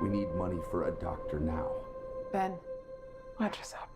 We need money for a doctor now. Ben, watch us up.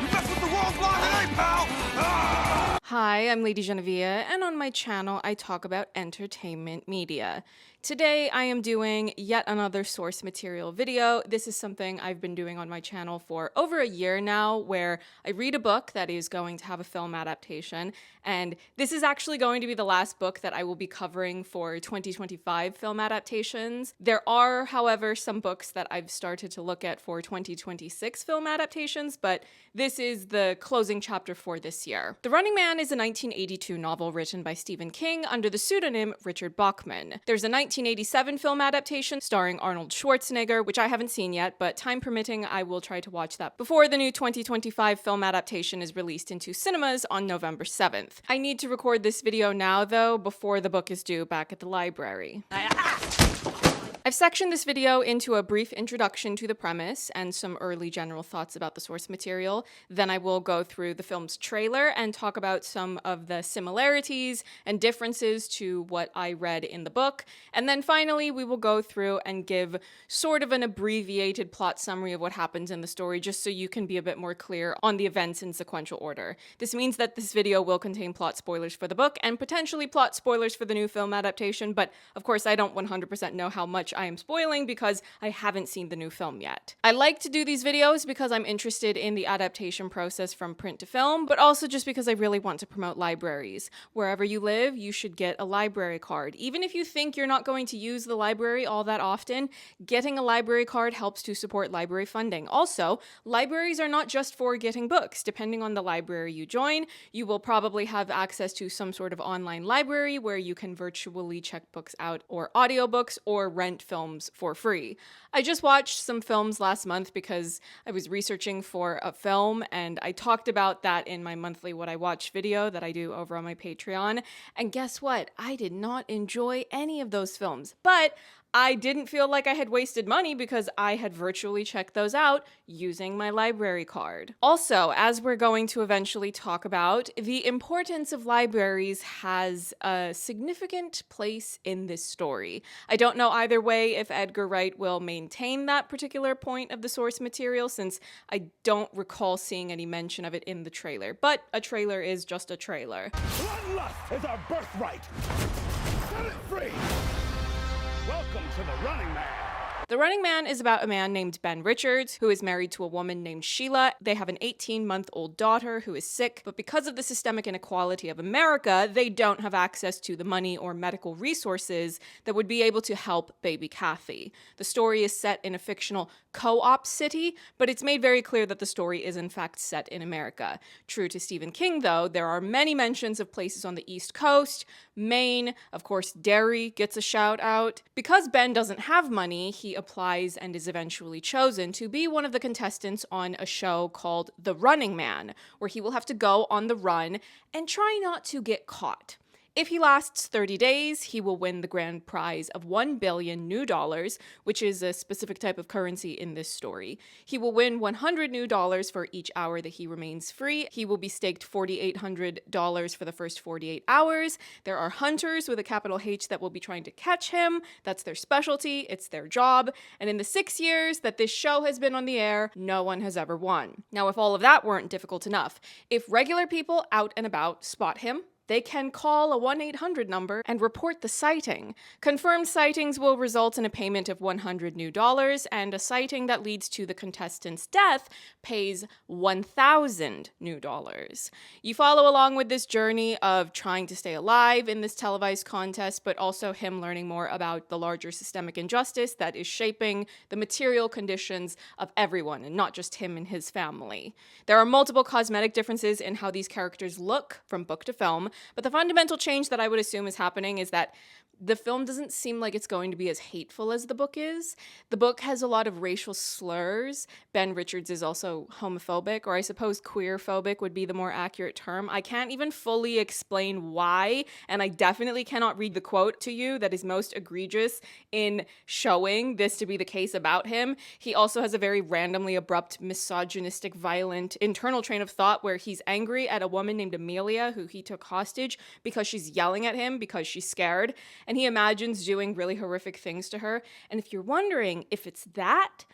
You mess with the world's law today, pal! Ah! Hi, I'm Lady Genevieve, and on my channel I talk about entertainment media. Today I am doing yet another source material video. This is something I've been doing on my channel for over a year now, where I read a book that is going to have a film adaptation, and this is actually going to be the last book that I will be covering for 2025 film adaptations. There are, however, some books that I've started to look at for 2026 film adaptations, but this is the closing chapter for this year. The Running Man is a 1982 novel written by Stephen King under the pseudonym Richard Bachman. There's a 1987 film adaptation starring Arnold Schwarzenegger, which I haven't seen yet, but time permitting, I will try to watch that before the new 2025 film adaptation is released into cinemas on November 7th. I need to record this video now, though, before the book is due back at the library. I've sectioned this video into a brief introduction to the premise and some early general thoughts about the source material. Then I will go through the film's trailer and talk about some of the similarities and differences to what I read in the book. And then finally, we will go through and give sort of an abbreviated plot summary of what happens in the story, just so you can be a bit more clear on the events in sequential order. This means that this video will contain plot spoilers for the book and potentially plot spoilers for the new film adaptation, but of course I don't 100% know how much I am spoiling because I haven't seen the new film yet. I like to do these videos because I'm interested in the adaptation process from print to film, but also just because I really want to promote libraries. Wherever you live, you should get a library card. Even if you think you're not going to use the library all that often, getting a library card helps to support library funding. Also, libraries are not just for getting books. Depending on the library you join, you will probably have access to some sort of online library where you can virtually check books out or audiobooks or rent films for free. I just watched some films last month because I was researching for a film, and I talked about that in my monthly What I Watched video that I do over on my Patreon. And guess what? I did not enjoy any of those films, but I didn't feel like I had wasted money because I had virtually checked those out using my library card. Also, as we're going to eventually talk about, the importance of libraries has a significant place in this story. I don't know either way if Edgar Wright will maintain that particular point of the source material, since I don't recall seeing any mention of it in the trailer, but a trailer is just a trailer. Bloodlust is our birthright! Set it free! Welcome to the Running Man! The Running Man is about a man named Ben Richards, who is married to a woman named Sheila. They have an 18-month-old daughter who is sick, but because of the systemic inequality of America, they don't have access to the money or medical resources that would be able to help baby Kathy. The story is set in a fictional co-op city, but it's made very clear that the story is in fact set in America. True to Stephen King, though, there are many mentions of places on the East Coast, Maine, of course Derry gets a shout out. Because Ben doesn't have money, he applies and is eventually chosen to be one of the contestants on a show called The Running Man, where he will have to go on the run and try not to get caught. If he lasts 30 days, he will win the grand prize of $1 billion new dollars, which is a specific type of currency in this story. He will win $100 new dollars for each hour that he remains free. He will be staked $4,800 for the first 48 hours. There are hunters with a capital H that will be trying to catch him. That's their specialty. It's their job. And in the 6 years that this show has been on the air, no one has ever won. Now, if all of that weren't difficult enough, if regular people out and about spot him, they can call a 1-800 number and report the sighting. Confirmed sightings will result in a payment of $100 new dollars, and a sighting that leads to the contestant's death pays $1,000 new dollars. You follow along with this journey of trying to stay alive in this televised contest, but also him learning more about the larger systemic injustice that is shaping the material conditions of everyone, and not just him and his family. There are multiple cosmetic differences in how these characters look from book to film, but the fundamental change that I would assume is happening is that the film doesn't seem like it's going to be as hateful as the book is. The book has a lot of racial slurs. Ben Richards is also homophobic, or I suppose queerphobic would be the more accurate term. I can't even fully explain why, and I definitely cannot read the quote to you that is most egregious in showing this to be the case about him. He also has a very randomly abrupt, misogynistic, violent internal train of thought where he's angry at a woman named Emilia who he took hostage because she's yelling at him because she's scared. and he imagines doing really horrific things to her. And if you're wondering if it's that,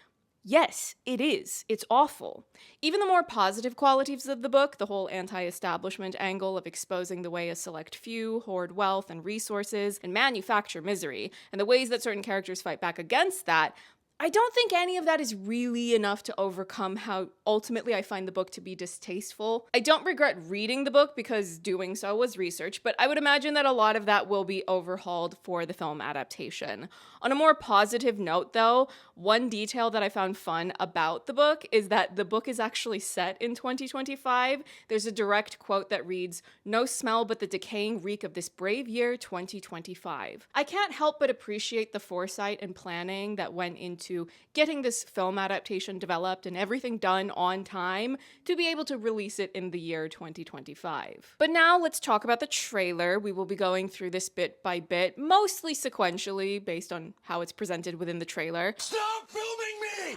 yes, it is. It's awful. Even the more positive qualities of the book, the whole anti-establishment angle of exposing the way a select few hoard wealth and resources and manufacture misery, and the ways that certain characters fight back against that, I don't think any of that is really enough to overcome how ultimately I find the book to be distasteful. I don't regret reading the book because doing so was research, but I would imagine that a lot of that will be overhauled for the film adaptation. On a more positive note though, one detail that I found fun about the book is that the book is actually set in 2025. There's a direct quote that reads, "No smell but the decaying reek of this brave year 2025. I can't help but appreciate the foresight and planning that went into getting this film adaptation developed and everything done on time to be able to release it in the year 2025. But now let's talk about the trailer. We will be going through this bit by bit, mostly sequentially based on how it's presented within the trailer. Stop filming me!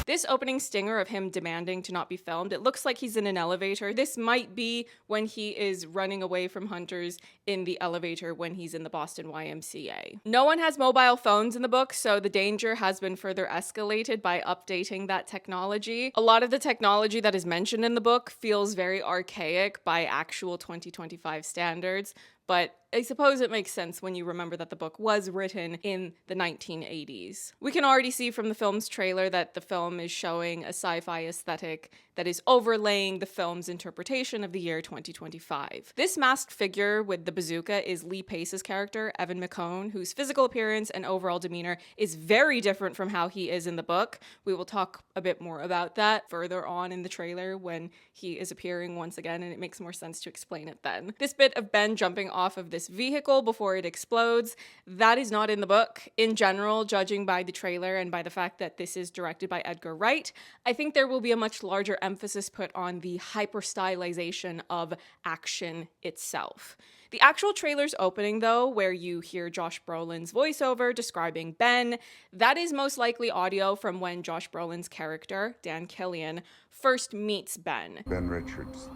This opening stinger of him demanding to not be filmed, it looks like he's in an elevator. This might be when he is running away from hunters in the elevator when he's in the Boston YMCA. No one has mobile phones in the book, so the danger has been further escalated by updating that technology. A lot of the technology that is mentioned in the book feels very archaic by actual 2025 standards, but I suppose it makes sense when you remember that the book was written in the 1980s. We can already see from the film's trailer that the film is showing a sci-fi aesthetic that is overlaying the film's interpretation of the year 2025. This masked figure with the bazooka is Lee Pace's character, Evan McCone, whose physical appearance and overall demeanor is very different from how he is in the book. We will talk a bit more about that further on in the trailer when he is appearing once again, and it makes more sense to explain it then. This bit of Ben jumping off of this vehicle before it explodes, that is not in the book. In general, judging by the trailer and by the fact that this is directed by Edgar Wright, I think there will be a much larger emphasis put on the hyper-stylization of action itself. The actual trailer's opening, though, where you hear Josh Brolin's voiceover describing Ben, that is most likely audio from when Josh Brolin's character, Dan Killian, first meets Ben. Ben Richards,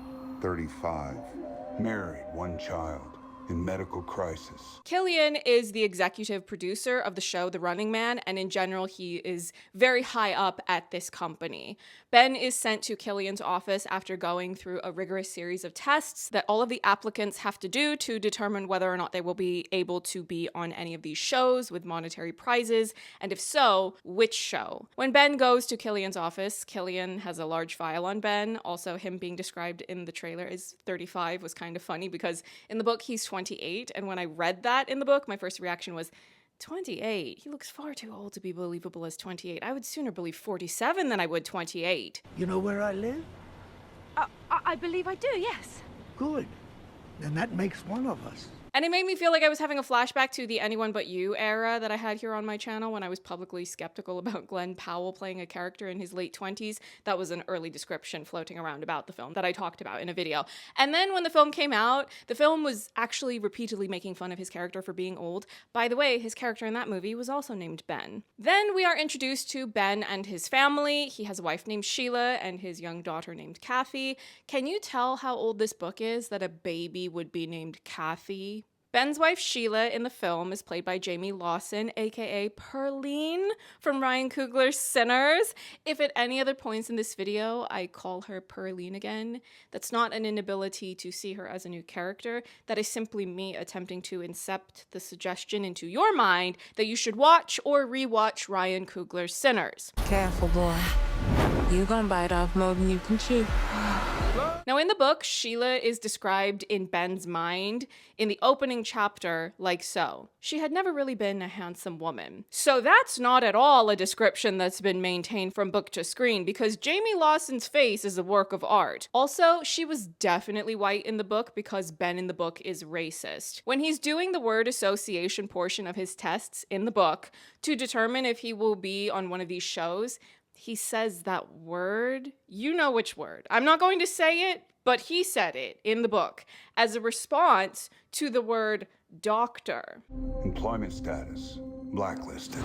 35, married, one child. In medical crisis. Killian is the executive producer of the show The Running Man, and in general, he is very high up at this company. Ben is sent to Killian's office after going through a rigorous series of tests that all of the applicants have to do to determine whether or not they will be able to be on any of these shows with monetary prizes, and if so, which show. When Ben goes to Killian's office, Killian has a large file on Ben. Also, him being described in the trailer as 35 was kind of funny because in the book, he's 28, and when I read that in the book, my first reaction was, 28? He looks far too old to be believable as 28. I would sooner believe 47 than I would 28. You know where I live? I believe I do, yes. Good. Then that makes one of us. And it made me feel like I was having a flashback to the Anyone But You era that I had here on my channel when I was publicly skeptical about Glen Powell playing a character in his late 20s. That was an early description floating around about the film that I talked about in a video. And then when the film came out, the film was actually repeatedly making fun of his character for being old. By the way, his character in that movie was also named Ben. Then we are introduced to Ben and his family. He has a wife named Sheila and his young daughter named Kathy. Can you tell how old this book is that a baby would be named Kathy? Ben's wife Sheila in the film is played by Jayme Lawson, aka Pearline from Ryan Coogler's Sinners. If at any other points in this video I call her Pearline again, that's not an inability to see her as a new character. That is simply me attempting to incept the suggestion into your mind that you should watch or rewatch Ryan Coogler's Sinners. Careful, boy. You gonna bite off more than you can chew. Now in the book, Sheila is described in Ben's mind in the opening chapter like so. She had never really been a handsome woman. So that's not at all a description that's been maintained from book to screen because Jayme Lawson's face is a work of art. Also, she was definitely white in the book because Ben in the book is racist. When he's doing the word association portion of his tests in the book to determine if he will be on one of these shows, he says that word. You know which word. I'm not going to say it, but he said it in the book as a response to the word doctor. Employment status, blacklisted.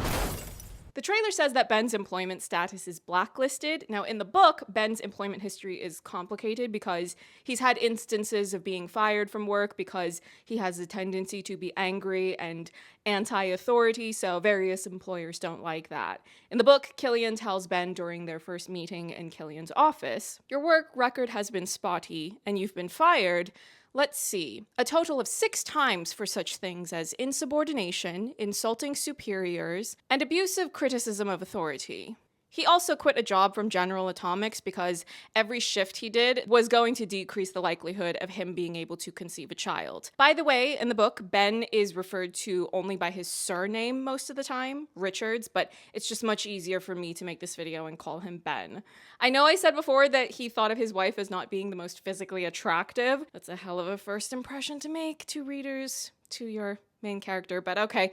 The trailer says that Ben's employment status is blacklisted. Now, in the book, Ben's employment history is complicated because he's had instances of being fired from work because he has a tendency to be angry and anti-authority, so various employers don't like that. In the book, Killian tells Ben during their first meeting in Killian's office, "Your work record has been spotty, and you've been fired, let's see, a total of 6 times for such things as insubordination, insulting superiors, and abusive criticism of authority." He also quit a job from General Atomics because every shift he did was going to decrease the likelihood of him being able to conceive a child. By the way, in the book, Ben is referred to only by his surname most of the time, Richards, but it's just much easier for me to make this video and call him Ben. I know I said before that he thought of his wife as not being the most physically attractive. That's a hell of a first impression to make to readers, to your main character, but okay.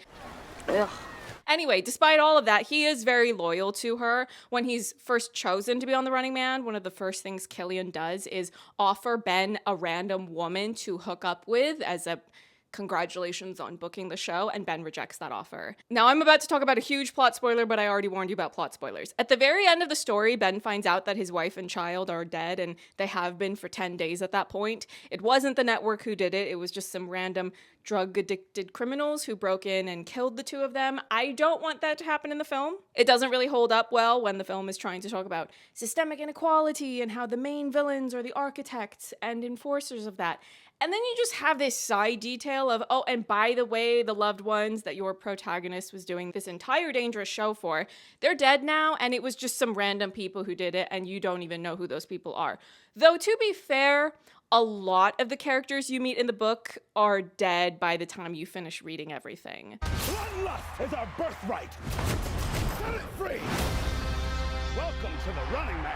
Ugh. Anyway, despite all of that, he is very loyal to her. When he's first chosen to be on The Running Man, one of the first things Killian does is offer Ben a random woman to hook up with as a congratulations on booking the show, and Ben rejects that offer. Now, I'm about to talk about a huge plot spoiler, but I already warned you about plot spoilers. At the very end of the story, Ben finds out that his wife and child are dead, and they have been for 10 days at that point. It wasn't the network who did it. It was just some random drug-addicted criminals who broke in and killed the 2 of them. I don't want that to happen in the film. It doesn't really hold up well when the film is trying to talk about systemic inequality and how the main villains are the architects and enforcers of that. And then you just have this side detail of, oh, and by the way, the loved ones that your protagonist was doing this entire dangerous show for, they're dead now, and it was just some random people who did it, and you don't even know who those people are. Though, to be fair, a lot of the characters you meet in the book are dead by the time you finish reading everything. Bloodlust is our birthright. Set it free. Welcome to The Running Man.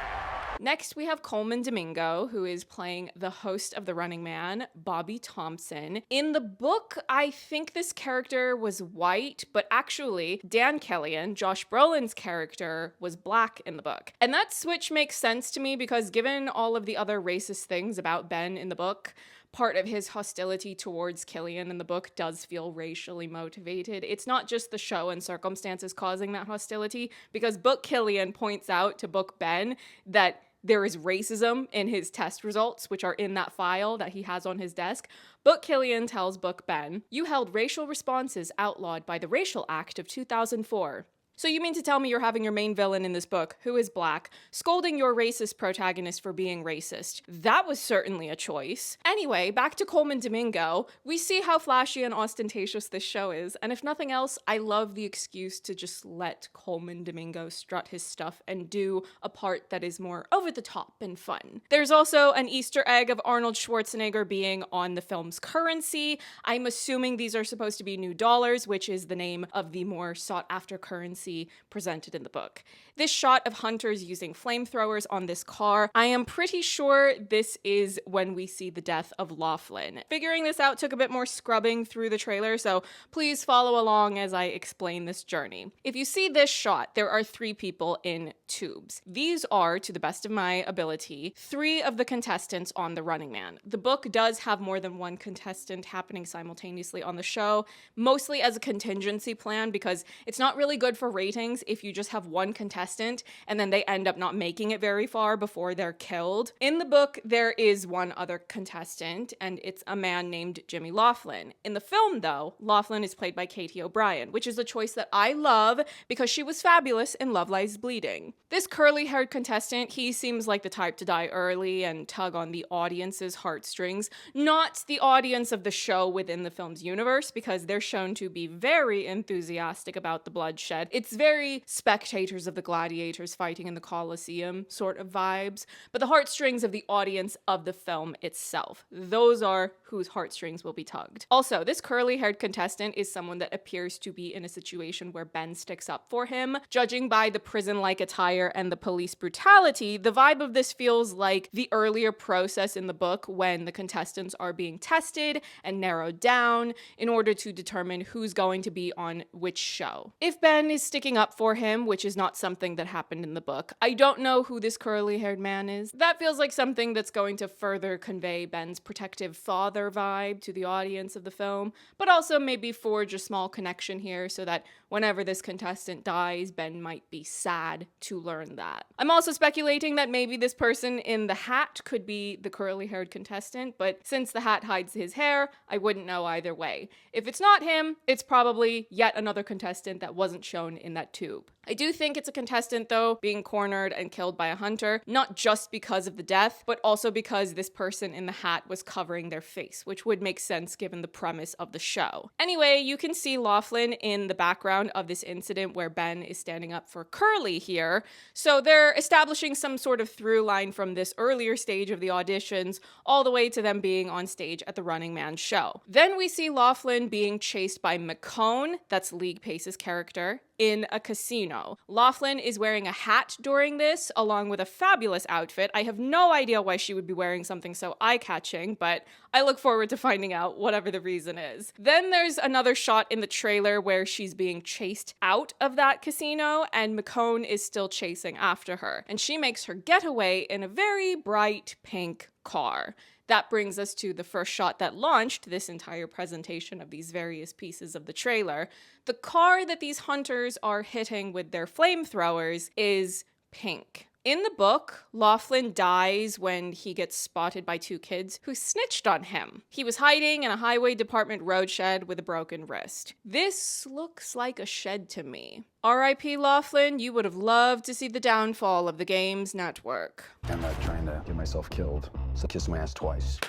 Next, we have Colman Domingo, who is playing the host of The Running Man, Bobby Thompson. In the book, I think this character was white, but actually, Dan Killian, Josh Brolin's character, was black in the book. And that switch makes sense to me because given all of the other racist things about Ben in the book, part of his hostility towards Killian in the book does feel racially motivated. It's not just the show and circumstances causing that hostility, because Book Killian points out to Book Ben that there is racism in his test results, which are in that file that he has on his desk. Book Killian tells Book Ben, "You held racial responses outlawed by the Racial Act of 2004. So you mean to tell me you're having your main villain in this book, who is black, scolding your racist protagonist for being racist? That was certainly a choice." Anyway, back to Colman Domingo. We see how flashy and ostentatious this show is, and if nothing else, I love the excuse to just let Colman Domingo strut his stuff and do a part that is more over the top and fun. There's also an Easter egg of Arnold Schwarzenegger being on the film's currency. I'm assuming these are supposed to be new dollars, which is the name of the more sought-after currency presented in the book. This shot of hunters using flamethrowers on this car, I am pretty sure this is when we see the death of Laughlin. Figuring this out took a bit more scrubbing through the trailer, so please follow along as I explain this journey. If you see this shot, there are 3 people in tubes. These are, to the best of my ability, 3 of the contestants on The Running Man. The book does have more than one contestant happening simultaneously on the show, mostly as a contingency plan because it's not really good for ratings if you just have one contestant and then they end up not making it very far before they're killed. In the book, there is one other contestant, and it's a man named Jayme Lawson. In the film, though, Laughlin is played by Katy O'Brian, which is a choice that I love because she was fabulous in Love Lies Bleeding. This curly-haired contestant, he seems like the type to die early and tug on the audience's heartstrings, not the audience of the show within the film's universe, because they're shown to be very enthusiastic about the bloodshed. It's very spectators of the gladiators fighting in the Colosseum sort of vibes, but the heartstrings of the audience of the film itself, those are whose heartstrings will be tugged. Also, this curly-haired contestant is someone that appears to be in a situation where Ben sticks up for him. Judging by the prison-like attire and the police brutality, the vibe of this feels like the earlier process in the book when the contestants are being tested and narrowed down in order to determine who's going to be on which show. If Ben is sticking up for him, which is not something that happened in the book. I don't know who this curly-haired man is. That feels like something that's going to further convey Ben's protective father vibe to the audience of the film, but also maybe forge a small connection here so that whenever this contestant dies, Ben might be sad to learn that. I'm also speculating that maybe this person in the hat could be the curly-haired contestant, but since the hat hides his hair, I wouldn't know either way. If it's not him, it's probably yet another contestant that wasn't shown in that tube. I do think it's a contestant, though, being cornered and killed by a hunter, not just because of the death, but also because this person in the hat was covering their face, which would make sense given the premise of the show. Anyway, you can see Laughlin in the background of this incident where Ben is standing up for Curly here, so they're establishing some sort of through line from this earlier stage of the auditions all the way to them being on stage at the Running Man show. Then we see Laughlin being chased by McCone, that's League Pace's character, in a casino. Laughlin is wearing a hat during this, along with a fabulous outfit. I have no idea why she would be wearing something so eye-catching, but I look forward to finding out whatever the reason is. Then there's another shot in the trailer where she's being chased out of that casino, and McCone is still chasing after her. And she makes her getaway in a very bright pink car. That brings us to the first shot that launched this entire presentation of these various pieces of the trailer. The car that these hunters are hitting with their flamethrowers is pink. In the book, Laughlin dies when he gets spotted by two kids who snitched on him. He was hiding in a highway department road shed with a broken wrist. This looks like a shed to me. R.I.P. Laughlin, you would have loved to see the downfall of the game's network. I'm not trying to get myself killed, so kiss my ass twice.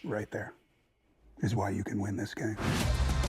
Right there is why you can win this game.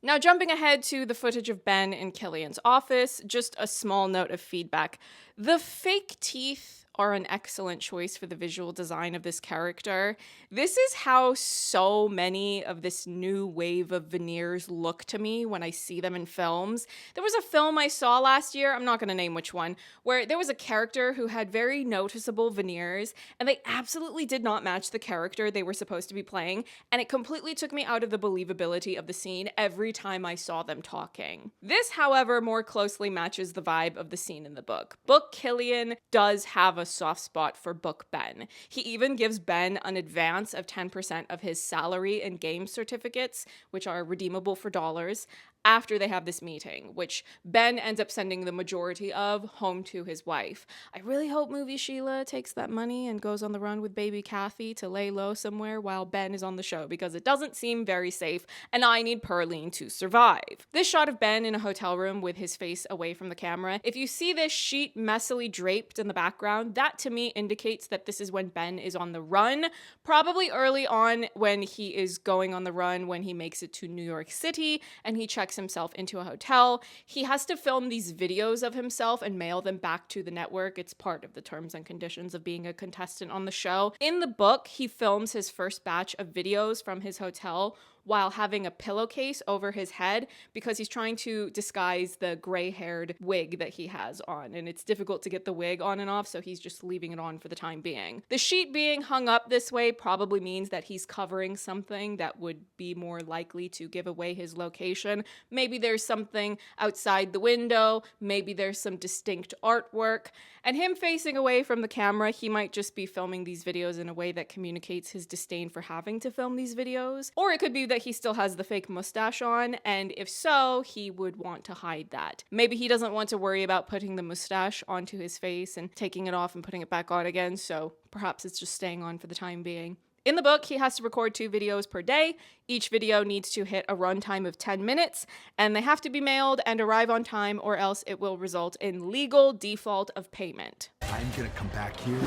Now, jumping ahead to the footage of Ben in Killian's office, just a small note of feedback. The fake teeth are an excellent choice for the visual design of this character. This is how so many of this new wave of veneers look to me when I see them in films. There was a film I saw last year, I'm not going to name which one, where there was a character who had very noticeable veneers, and they absolutely did not match the character they were supposed to be playing, and it completely took me out of the believability of the scene every time I saw them talking. This, however, more closely matches the vibe of the scene in the book. Book Killian does have a soft spot for Book Ben. He even gives Ben an advance of 10% of his salary and game certificates, which are redeemable for dollars, after they have this meeting, which Ben ends up sending the majority of home to his wife. I really hope movie Sheila takes that money and goes on the run with baby Kathy to lay low somewhere while Ben is on the show, because it doesn't seem very safe, and I need Pearline to survive. This shot of Ben in a hotel room with his face away from the camera, if you see this sheet messily draped in the background, that to me indicates that this is when Ben is on the run, probably early on when he is going on the run, when he makes it to New York City and he checks himself into a hotel. He has to film these videos of himself and mail them back to the network. It's part of the terms and conditions of being a contestant on the show. In the book, he films his first batch of videos from his hotel while having a pillowcase over his head because he's trying to disguise the gray-haired wig that he has on, and it's difficult to get the wig on and off, so he's just leaving it on for the time being. The sheet being hung up this way probably means that he's covering something that would be more likely to give away his location. Maybe there's something outside the window, maybe there's some distinct artwork, and him facing away from the camera, he might just be filming these videos in a way that communicates his disdain for having to film these videos, or it could be that he still has the fake mustache on, and if so, he would want to hide that. Maybe he doesn't want to worry about putting the mustache onto his face and taking it off and putting it back on again, so perhaps it's just staying on for the time being. In the book, he has to record 2 videos per day. Each video needs to hit a runtime of 10 minutes, and they have to be mailed and arrive on time, or else it will result in legal default of payment. I'm gonna come back here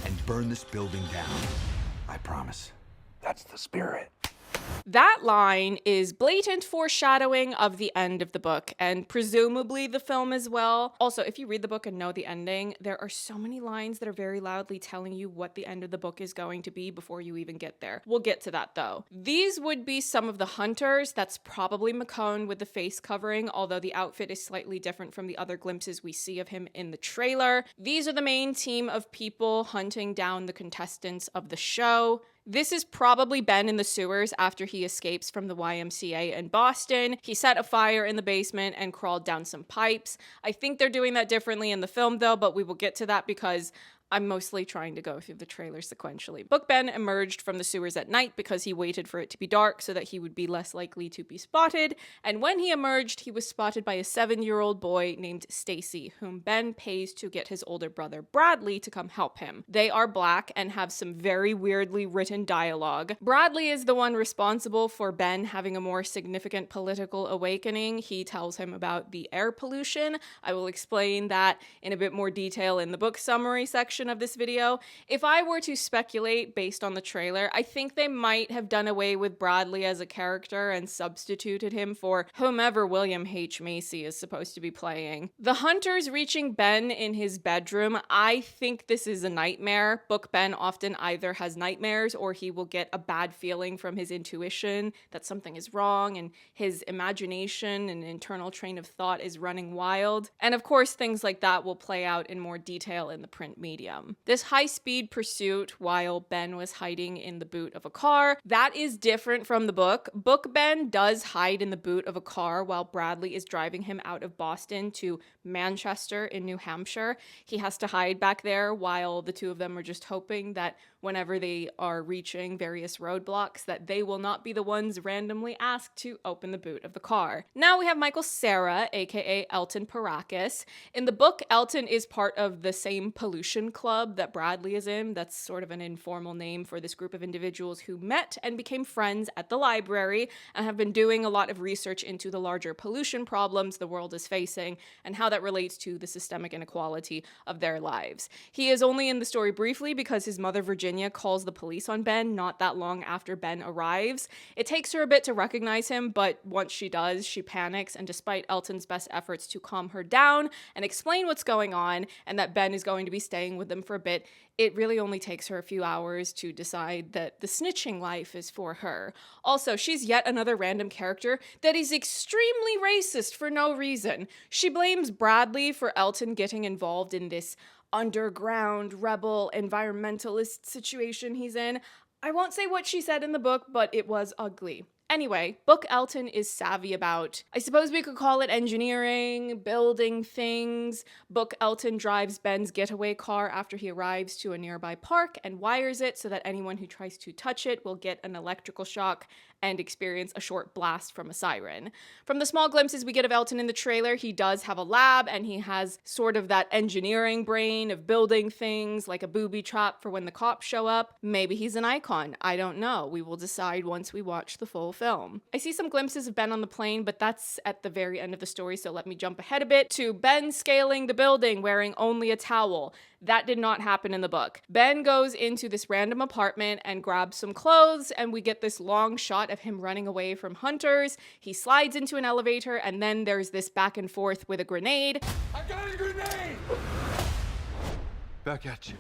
and burn this building down. I promise. That's the spirit. That line is blatant foreshadowing of the end of the book, and presumably the film as well. Also, if you read the book and know the ending, there are so many lines that are very loudly telling you what the end of the book is going to be before you even get there. We'll get to that though. These would be some of the hunters. That's probably McCone with the face covering, although the outfit is slightly different from the other glimpses we see of him in the trailer. These are the main team of people hunting down the contestants of the show. This is probably Ben in the sewers after he escapes from the YMCA in Boston. He set a fire in the basement and crawled down some pipes. I think they're doing that differently in the film though, but we will get to that because I'm mostly trying to go through the trailer sequentially. Book Ben emerged from the sewers at night because he waited for it to be dark so that he would be less likely to be spotted. And when he emerged, he was spotted by a 7-year-old boy named Stacy, whom Ben pays to get his older brother Bradley to come help him. They are black and have some very weirdly written dialogue. Bradley is the one responsible for Ben having a more significant political awakening. He tells him about the air pollution. I will explain that in a bit more detail in the book summary section of this video. If I were to speculate based on the trailer, I think they might have done away with Bradley as a character and substituted him for whomever William H. Macy is supposed to be playing. The hunters reaching Ben in his bedroom, I think this is a nightmare. Book Ben often either has nightmares or he will get a bad feeling from his intuition that something is wrong and his imagination and internal train of thought is running wild. And of course, things like that will play out in more detail in the print media. This high-speed pursuit while Ben was hiding in the boot of a car, that is different from the book. Book Ben does hide in the boot of a car while Bradley is driving him out of Boston to Manchester in New Hampshire. He has to hide back there while the two of them are just hoping that whenever they are reaching various roadblocks that they will not be the ones randomly asked to open the boot of the car. Now we have Michael Cera, aka Elton Parakis. In the book, Elton is part of the same pollution club that Bradley is in. That's sort of an informal name for this group of individuals who met and became friends at the library and have been doing a lot of research into the larger pollution problems the world is facing and how that relates to the systemic inequality of their lives. He is only in the story briefly because his mother Virginia calls the police on Ben not that long after Ben arrives. It takes her a bit to recognize him, but once she does, she panics, and despite Elton's best efforts to calm her down and explain what's going on and that Ben is going to be staying with them for a bit, it really only takes her a few hours to decide that the snitching life is for her. Also, she's yet another random character that is extremely racist for no reason. She blames Bradley for Elton getting involved in this underground rebel environmentalist situation he's in. I won't say what she said in the book, but it was ugly. Anyway, Book Elton is savvy about, I suppose we could call it engineering, building things. Book Elton drives Ben's getaway car after he arrives to a nearby park and wires it so that anyone who tries to touch it will get an electrical shock and experience a short blast from a siren. From the small glimpses we get of Elton in the trailer, he does have a lab and he has sort of that engineering brain of building things like a booby trap for when the cops show up. Maybe he's an icon. I don't know. We will decide once we watch the full film. I see some glimpses of Ben on the plane, but that's at the very end of the story, so let me jump ahead a bit to Ben scaling the building wearing only a towel. That did not happen in the book. Ben goes into this random apartment and grabs some clothes, and we get this long shot of him running away from hunters. He slides into an elevator, and then there's this back and forth with a grenade. I got a grenade! Back at you.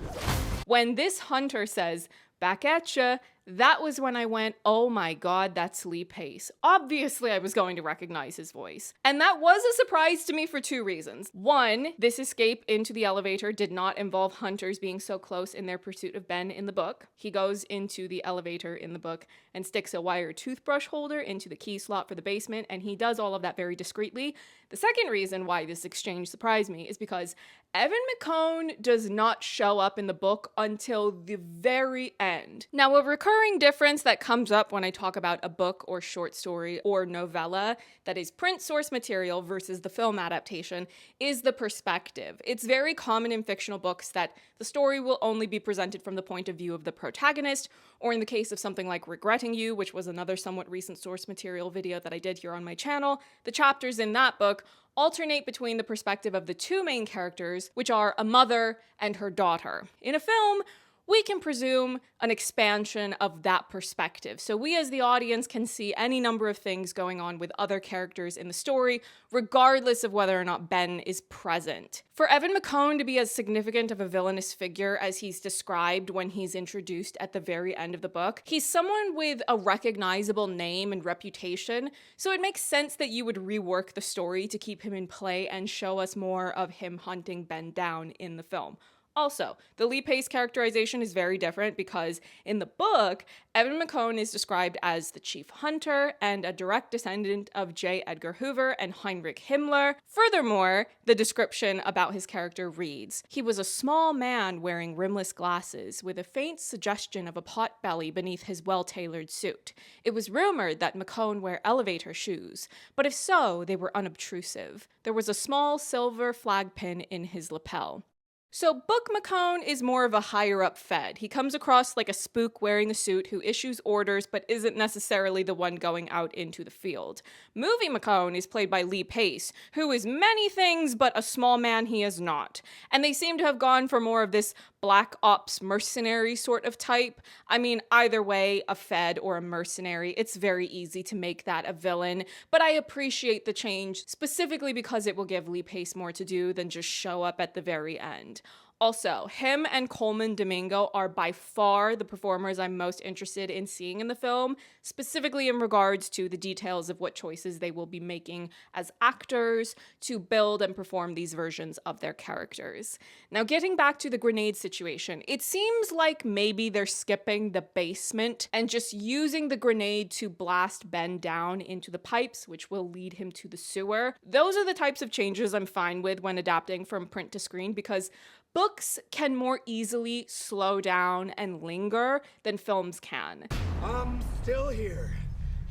When this hunter says, "Back at ya," that was when I went, oh my god, that's Lee Pace. Obviously, I was going to recognize his voice. And that was a surprise to me for two reasons. One, this escape into the elevator did not involve hunters being so close in their pursuit of Ben in the book. He goes into the elevator in the book and sticks a wire toothbrush holder into the key slot for the basement, and he does all of that very discreetly. The second reason why this exchange surprised me is because Evan McCone does not show up in the book until the very end. Now, a recurring difference that comes up when I talk about a book or short story or novella that is print source material versus the film adaptation is the perspective. It's very common in fictional books that the story will only be presented from the point of view of the protagonist, or in the case of something like Regretting You, which was another somewhat recent source material video that I did here on my channel, the chapters in that book alternate between the perspective of the two main characters, which are a mother and her daughter. In a film, we can presume an expansion of that perspective. So we as the audience can see any number of things going on with other characters in the story, regardless of whether or not Ben is present. For Evan McCone to be as significant of a villainous figure as he's described when he's introduced at the very end of the book, he's someone with a recognizable name and reputation, so it makes sense that you would rework the story to keep him in play and show us more of him hunting Ben down in the film. Also, the Lee Pace characterization is very different because in the book, Evan McCone is described as the chief hunter and a direct descendant of J. Edgar Hoover and Heinrich Himmler. Furthermore, the description about his character reads, "He was a small man wearing rimless glasses with a faint suggestion of a pot belly beneath his well-tailored suit. It was rumored that McCone wore elevator shoes, but if so, they were unobtrusive. There was a small silver flag pin in his lapel." So Book McCone is more of a higher-up Fed. He comes across like a spook wearing the suit who issues orders but isn't necessarily the one going out into the field. Movie McCone is played by Lee Pace, who is many things but a small man he is not. And they seem to have gone for more of this black ops mercenary sort of type. I mean, either way, a Fed or a mercenary, it's very easy to make that a villain, but I appreciate the change specifically because it will give Lee Pace more to do than just show up at the very end. Also, him and Colman Domingo are by far the performers I'm most interested in seeing in the film, specifically in regards to the details of what choices they will be making as actors to build and perform these versions of their characters. Now, getting back to the grenade situation, it seems like maybe they're skipping the basement and just using the grenade to blast Ben down into the pipes, which will lead him to the sewer. Those are the types of changes I'm fine with when adapting from print to screen because books can more easily slow down and linger than films can. I'm still here,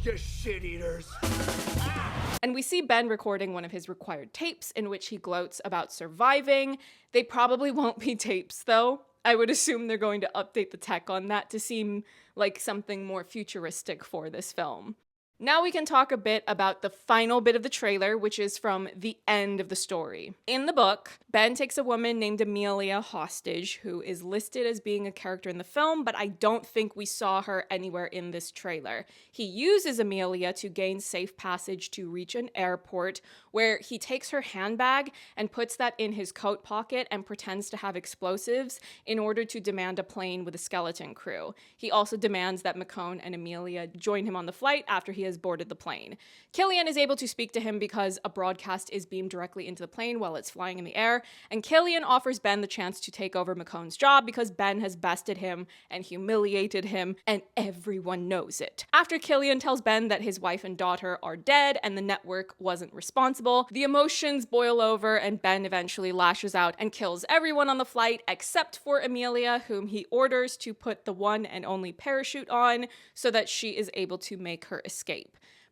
you shit-eaters. And we see Ben recording one of his required tapes in which he gloats about surviving. They probably won't be tapes though. I would assume they're going to update the tech on that to seem like something more futuristic for this film. Now we can talk a bit about the final bit of the trailer, which is from the end of the story. In the book, Ben takes a woman named Emilia hostage, who is listed as being a character in the film, but I don't think we saw her anywhere in this trailer. He uses Emilia to gain safe passage to reach an airport, where he takes her handbag and puts that in his coat pocket and pretends to have explosives in order to demand a plane with a skeleton crew. He also demands that McCone and Emilia join him on the flight after he has boarded the plane. Killian is able to speak to him because a broadcast is beamed directly into the plane while it's flying in the air, and Killian offers Ben the chance to take over McCone's job because Ben has bested him and humiliated him, and everyone knows it. After Killian tells Ben that his wife and daughter are dead and the network wasn't responsible, the emotions boil over and Ben eventually lashes out and kills everyone on the flight except for Emilia, whom he orders to put the one and only parachute on so that she is able to make her escape.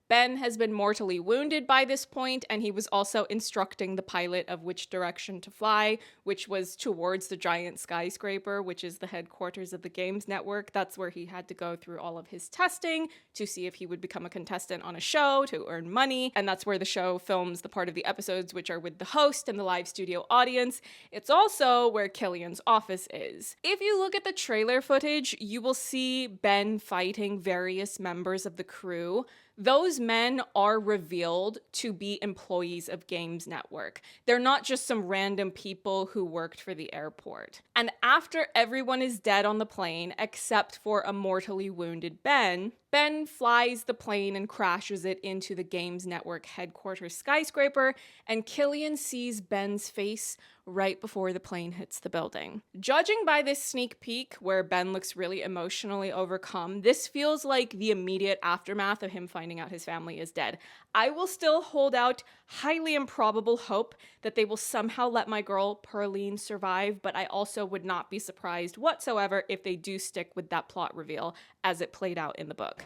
Ben has been mortally wounded by this point, and he was also instructing the pilot of which direction to fly, which was towards the giant skyscraper, which is the headquarters of the Games Network. That's where he had to go through all of his testing to see if he would become a contestant on a show to earn money, and that's where the show films the part of the episodes which are with the host and the live studio audience. It's also where Killian's office is. If you look at the trailer footage, you will see Ben fighting various members of the crew. Those men are revealed to be employees of Games Network. They're not just some random people who worked for the airport. And after everyone is dead on the plane, except for a mortally wounded Ben, Ben flies the plane and crashes it into the Games Network headquarters skyscraper, and Killian sees Ben's face right before the plane hits the building. Judging by this sneak peek, where Ben looks really emotionally overcome, this feels like the immediate aftermath of him finding out his family is dead. I will still hold out highly improbable hope that they will somehow let my girl Pearline survive, but I also would not be surprised whatsoever if they do stick with that plot reveal as it played out in the book.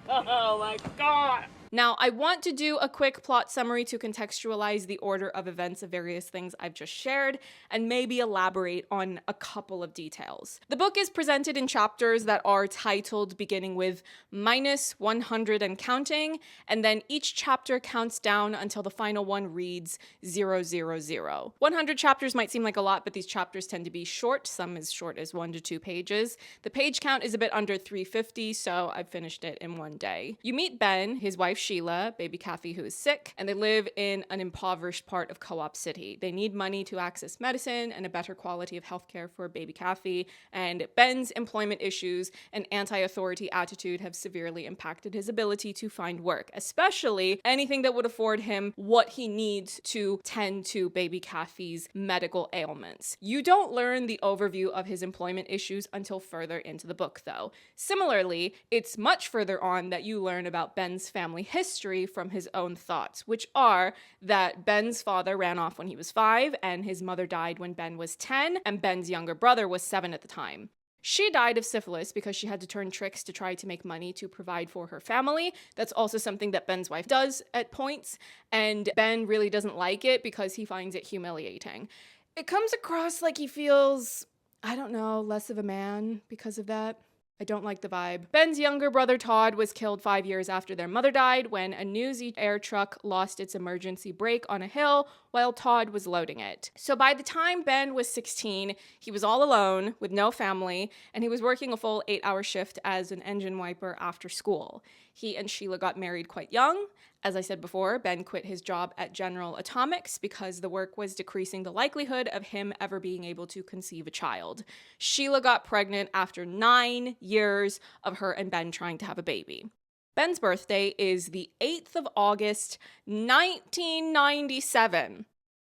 Oh my god! Now, I want to do a quick plot summary to contextualize the order of events of various things I've just shared, and maybe elaborate on a couple of details. The book is presented in chapters that are titled beginning with -100 and counting, and then each chapter counts down until the final one reads 000. 100 chapters might seem like a lot, but these chapters tend to be short, some as short as 1 to 2 pages. The page count is a bit under 350, so I've finished it in one day. You meet Ben, his wife Sheila, baby Kathy, who is sick, and they live in an impoverished part of Co-op City. They need money to access medicine and a better quality of healthcare for baby Kathy, and Ben's employment issues and anti-authority attitude have severely impacted his ability to find work, especially anything that would afford him what he needs to tend to baby Kathy's medical ailments. You don't learn the overview of his employment issues until further into the book, though. Similarly, it's much further on that you learn about Ben's family history from his own thoughts, which are that Ben's father ran off when he was 5, and his mother died when Ben was 10, and Ben's younger brother was 7 at the time. She died of syphilis because she had to turn tricks to try to make money to provide for her family. That's also something that Ben's wife does at points, and Ben really doesn't like it because he finds it humiliating. It comes across like he feels, I don't know, less of a man because of that. I don't like the vibe. Ben's younger brother Todd was killed 5 years after their mother died when a Newsy air truck lost its emergency brake on a hill while Todd was loading it. So by the time Ben was 16, he was all alone with no family, and he was working a full 8-hour shift as an engine wiper after school. He and Sheila got married quite young. As I said before, Ben quit his job at General Atomics because the work was decreasing the likelihood of him ever being able to conceive a child. Sheila got pregnant after 9 years of her and Ben trying to have a baby. Ben's birthday is the 8th of August, 1997.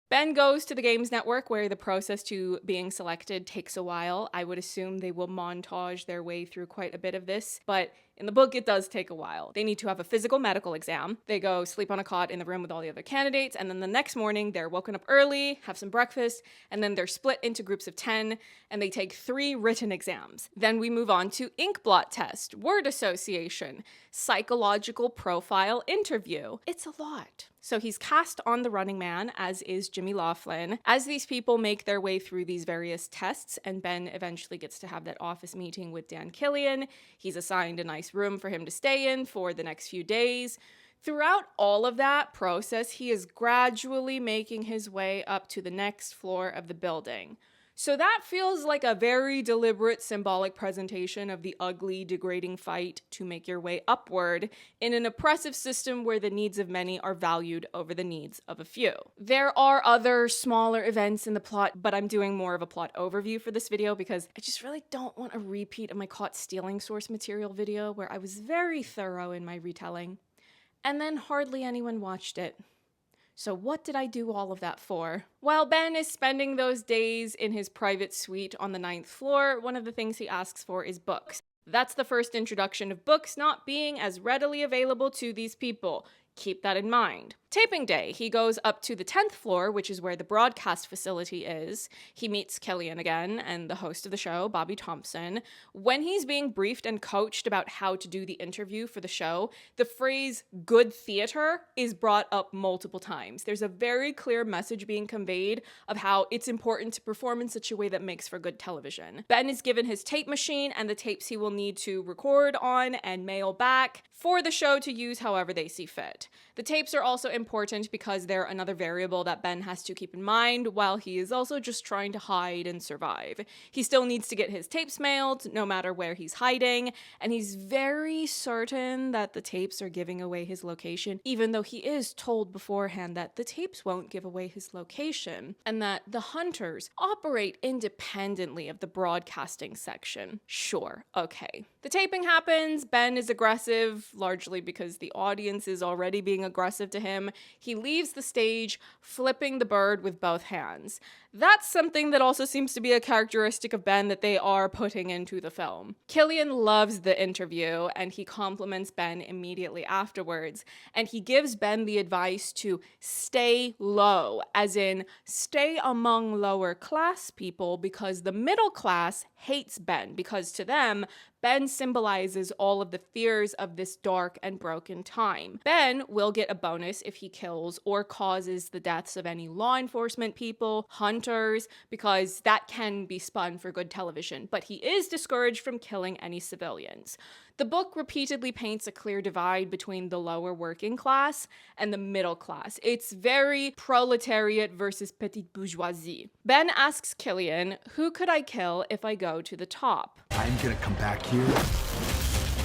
Ben goes to the Games Network, where the process to being selected takes a while. I would assume they will montage their way through quite a bit of this, but in the book, it does take a while. They need to have a physical medical exam. They go sleep on a cot in the room with all the other candidates, and then the next morning, they're woken up early, have some breakfast, and then they're split into groups of 10, and they take 3 written exams. Then we move on to ink blot test, word association, psychological profile interview. It's a lot. So he's cast on The Running Man, as is Jayme Lawson. As these people make their way through these various tests, and Ben eventually gets to have that office meeting with Dan Killian, he's assigned a nice room for him to stay in for the next few days. Throughout all of that process, he is gradually making his way up to the next floor of the building. So that feels like a very deliberate symbolic presentation of the ugly, degrading fight to make your way upward in an oppressive system where the needs of many are valued over the needs of a few. There are other smaller events in the plot, but I'm doing more of a plot overview for this video because I just really don't want a repeat of my caught stealing source material video where I was very thorough in my retelling, and then hardly anyone watched it. So what did I do all of that for? While Ben is spending those days in his private suite on the 9th floor, one of the things he asks for is books. That's the first introduction of books not being as readily available to these people. Keep that in mind. Taping day, he goes up to the 10th floor, which is where the broadcast facility is. He meets Killian again and the host of the show, Bobby Thompson. When he's being briefed and coached about how to do the interview for the show, the phrase good theater is brought up multiple times. There's a very clear message being conveyed of how it's important to perform in such a way that makes for good television. Ben is given his tape machine and the tapes he will need to record on and mail back for the show to use however they see fit. The tapes are also important because they're another variable that Ben has to keep in mind while he is also just trying to hide and survive. He still needs to get his tapes mailed no matter where he's hiding, and he's very certain that the tapes are giving away his location, even though he is told beforehand that the tapes won't give away his location, and that the hunters operate independently of the broadcasting section. Sure, okay. The taping happens, Ben is aggressive, largely because the audience is already being aggressive to him. He leaves the stage, flipping the bird with both hands. That's something that also seems to be a characteristic of Ben that they are putting into the film. Killian loves the interview, and he compliments Ben immediately afterwards, and he gives Ben the advice to stay low, as in stay among lower class people because the middle class hates Ben, because to them, Ben symbolizes all of the fears of this dark and broken time. Ben will get a bonus if he kills or causes the deaths of any law enforcement people, hunters, because that can be spun for good television, but he is discouraged from killing any civilians. The book repeatedly paints a clear divide between the lower working class and the middle class. It's very proletariat versus petite bourgeoisie. Ben asks Killian, who could I kill if I go to the top? I'm gonna come back here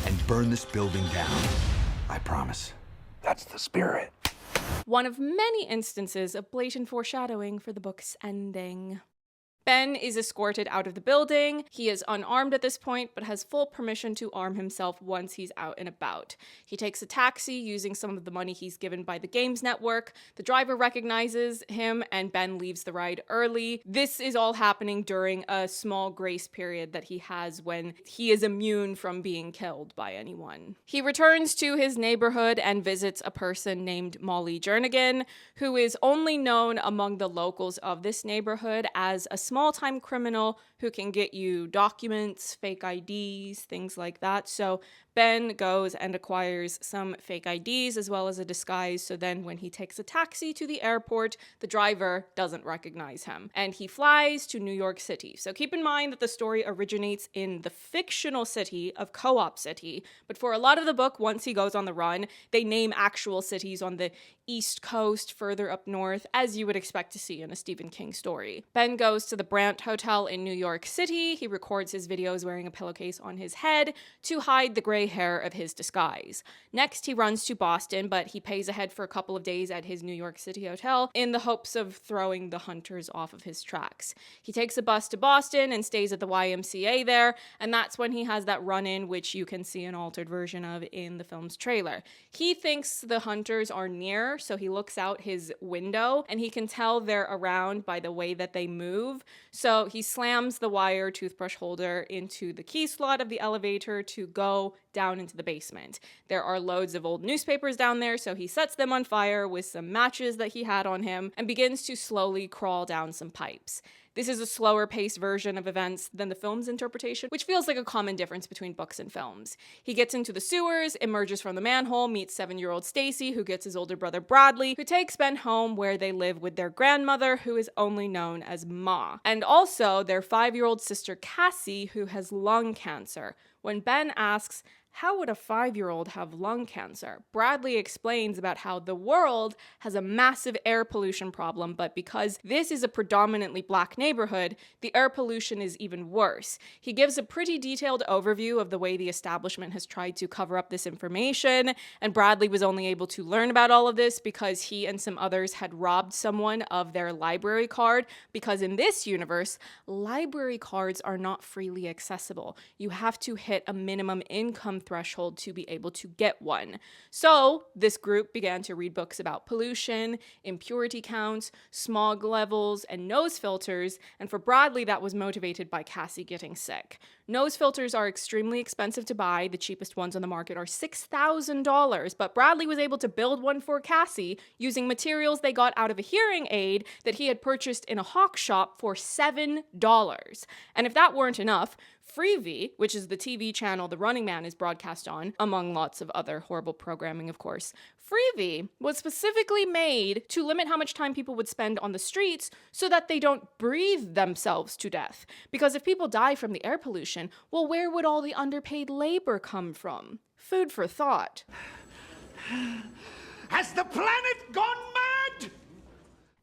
and burn this building down. I promise. That's the spirit. One of many instances of blatant foreshadowing for the book's ending. Ben is escorted out of the building. He is unarmed at this point, but has full permission to arm himself once he's out and about. He takes a taxi using some of the money he's given by the Games Network. The driver recognizes him, and Ben leaves the ride early. This is all happening during a small grace period that he has when he is immune from being killed by anyone. He returns to his neighborhood and visits a person named Molly Jernigan, who is only known among the locals of this neighborhood as a small-time criminal who can get you documents, fake IDs, things like that. So Ben goes and acquires some fake IDs as well as a disguise, so then when he takes a taxi to the airport, the driver doesn't recognize him. And he flies to New York City. So keep in mind that the story originates in the fictional city of Co-op City, but for a lot of the book, once he goes on the run, they name actual cities on the East Coast, further up north, as you would expect to see in a Stephen King story. Ben goes to the Brandt Hotel in New York City. He records his videos wearing a pillowcase on his head to hide the gray hair of his disguise. Next, he runs to Boston, but he pays ahead for a couple of days at his New York City hotel in the hopes of throwing the hunters off of his tracks. He takes a bus to Boston and stays at the YMCA there, and that's when he has that run-in, which you can see an altered version of in the film's trailer. He thinks the hunters are near, so he looks out his window, and he can tell they're around by the way that they move. So he slams the wire toothbrush holder into the key slot of the elevator to go down into the basement. There are loads of old newspapers down there, so he sets them on fire with some matches that he had on him and begins to slowly crawl down some pipes. This is a slower paced version of events than the film's interpretation, which feels like a common difference between books and films. He gets into the sewers, emerges from the manhole, meets 7-year-old Stacy, who gets his older brother Bradley, who takes Ben home where they live with their grandmother, who is only known as Ma, and also their 5-year-old sister Cassie, who has lung cancer. When Ben asks, "How would a 5-year-old have lung cancer?" Bradley explains about how the world has a massive air pollution problem, but because this is a predominantly black neighborhood, the air pollution is even worse. He gives a pretty detailed overview of the way the establishment has tried to cover up this information, and Bradley was only able to learn about all of this because he and some others had robbed someone of their library card, because in this universe, library cards are not freely accessible. You have to hit a minimum income threshold to be able to get one. So this group began to read books about pollution, impurity counts, smog levels, and nose filters, and for Bradley that was motivated by Cassie getting sick. Nose filters are extremely expensive to buy. The cheapest ones on the market are $6,000, but Bradley was able to build one for Cassie using materials they got out of a hearing aid that he had purchased in a hawk shop for $7. And if that weren't enough, Freevee, which is the TV channel The Running Man is broadcast on, among lots of other horrible programming, of course, Freevee was specifically made to limit how much time people would spend on the streets so that they don't breathe themselves to death. Because if people die from the air pollution, well, where would all the underpaid labor come from? Food for thought. Has the planet gone mad?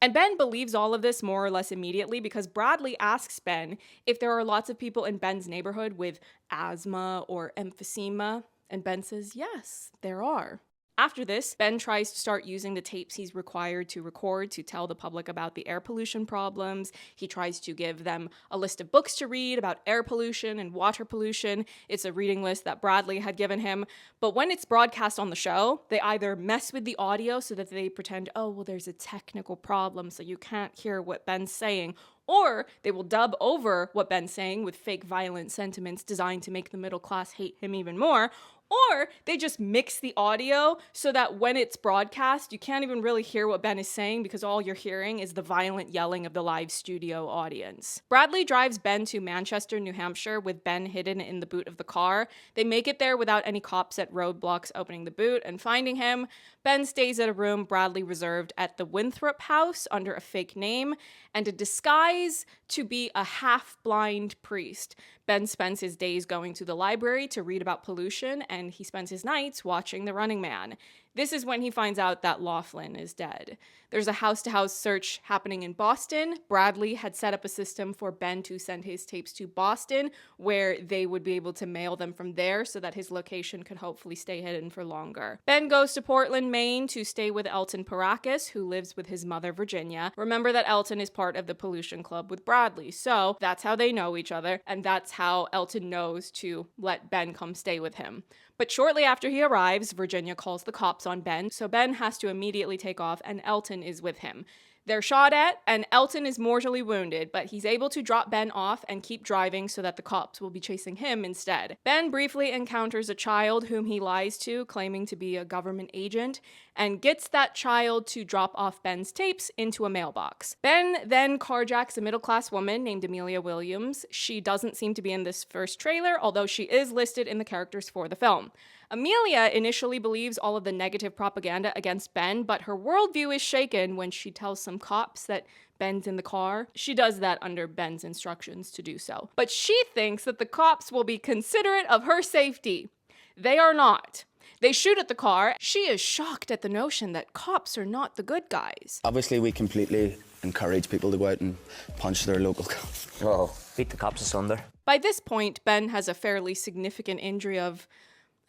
And Ben believes all of this more or less immediately because Bradley asks Ben if there are lots of people in Ben's neighborhood with asthma or emphysema, and Ben says yes, there are. After this, Ben tries to start using the tapes he's required to record to tell the public about the air pollution problems. He tries to give them a list of books to read about air pollution and water pollution. It's a reading list that Bradley had given him. But when it's broadcast on the show, they either mess with the audio so that they pretend, oh, well, there's a technical problem, so you can't hear what Ben's saying, or they will dub over what Ben's saying with fake violent sentiments designed to make the middle class hate him even more, or they just mix the audio so that when it's broadcast, you can't even really hear what Ben is saying because all you're hearing is the violent yelling of the live studio audience. Bradley drives Ben to Manchester, New Hampshire with Ben hidden in the boot of the car. They make it there without any cops at roadblocks opening the boot and finding him. Ben stays at a room Bradley reserved at the Winthrop House under a fake name and a disguise to be a half-blind priest. Ben spends his days going to the library to read about pollution, and he spends his nights watching The Running Man. This is when he finds out that Laughlin is dead. There's a house-to-house search happening in Boston. Bradley had set up a system for Ben to send his tapes to Boston, where they would be able to mail them from there so that his location could hopefully stay hidden for longer. Ben goes to Portland, Maine to stay with Elton Parakis, who lives with his mother, Virginia. Remember that Elton is part of the Pollution Club with Bradley, so that's how they know each other, and that's how Elton knows to let Ben come stay with him. But shortly after he arrives, Virginia calls the cops on Ben, so Ben has to immediately take off, and Elton is with him. They're shot at, and Elton is mortally wounded, but he's able to drop Ben off and keep driving so that the cops will be chasing him instead. Ben briefly encounters a child whom he lies to, claiming to be a government agent, and gets that child to drop off Ben's tapes into a mailbox. Ben then carjacks a middle-class woman named Emilia Williams. She doesn't seem to be in this first trailer, although she is listed in the characters for the film. Emilia initially believes all of the negative propaganda against Ben, but her worldview is shaken when she tells some cops that Ben's in the car. She does that under Ben's instructions to do so. But she thinks that the cops will be considerate of her safety. They are not. They shoot at the car. She is shocked at the notion that cops are not the good guys. Obviously, we completely encourage people to go out and punch their local cops. Oh, beat the cops asunder. By this point, Ben has a fairly significant injury of,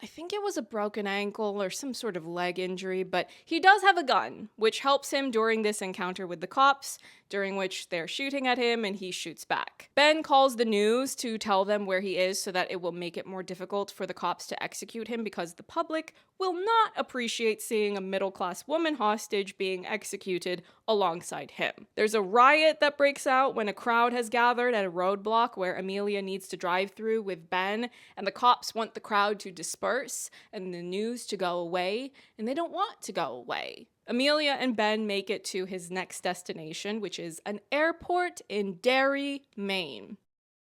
I think it was a broken ankle or some sort of leg injury, but he does have a gun, which helps him during this encounter with the cops, during which they're shooting at him and he shoots back. Ben calls the news to tell them where he is so that it will make it more difficult for the cops to execute him, because the public will not appreciate seeing a middle-class woman hostage being executed alongside him. There's a riot that breaks out when a crowd has gathered at a roadblock where Emilia needs to drive through with Ben, and the cops want the crowd to disperse and the news to go away, and they don't want to go away. Emilia and Ben make it to his next destination, which is an airport in Derry, Maine.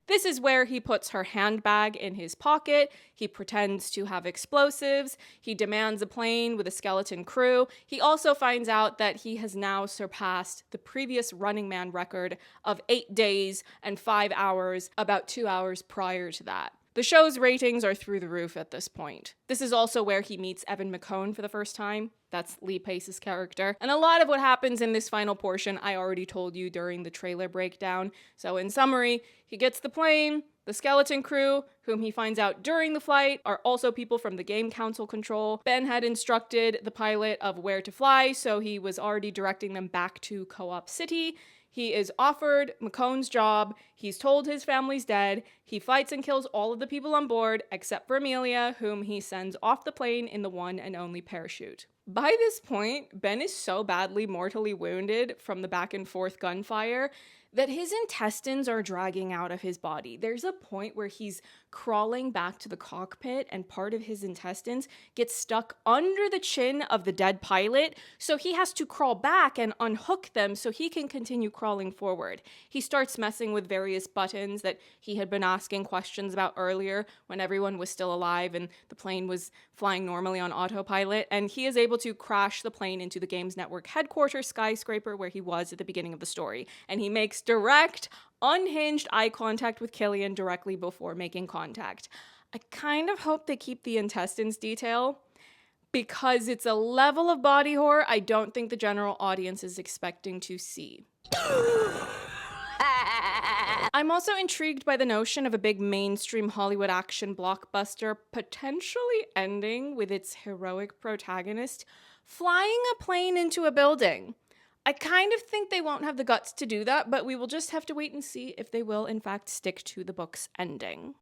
This is where he puts her handbag in his pocket, he pretends to have explosives, he demands a plane with a skeleton crew. He also finds out that he has now surpassed the previous Running Man record of 8 days and 5 hours, about 2 hours prior to that. The show's ratings are through the roof at this point. This is also where he meets Evan McCone for the first time. That's Lee Pace's character. And a lot of what happens in this final portion I already told you during the trailer breakdown. So in summary, he gets the plane, the skeleton crew, whom he finds out during the flight are also people from the game council control. Ben had instructed the pilot of where to fly, so he was already directing them back to Co-op City. He is offered McCone's job, he's told his family's dead, he fights and kills all of the people on board except for Emilia, whom he sends off the plane in the one and only parachute. By this point, Ben is so badly mortally wounded from the back and forth gunfire that his intestines are dragging out of his body. There's a point where he's crawling back to the cockpit and part of his intestines gets stuck under the chin of the dead pilot, so he has to crawl back and unhook them so he can continue crawling forward. He starts messing with various buttons that he had been asking questions about earlier when everyone was still alive and the plane was flying normally on autopilot, and he is able to crash the plane into the Games Network headquarters skyscraper where he was at the beginning of the story, and he makes direct, unhinged eye contact with Killian directly before making contact. I kind of hope they keep the intestines detail, because it's a level of body horror I don't think the general audience is expecting to see. I'm also intrigued by the notion of a big mainstream Hollywood action blockbuster potentially ending with its heroic protagonist flying a plane into a building. I kind of think they won't have the guts to do that, but we will just have to wait and see if they will in fact stick to the book's ending.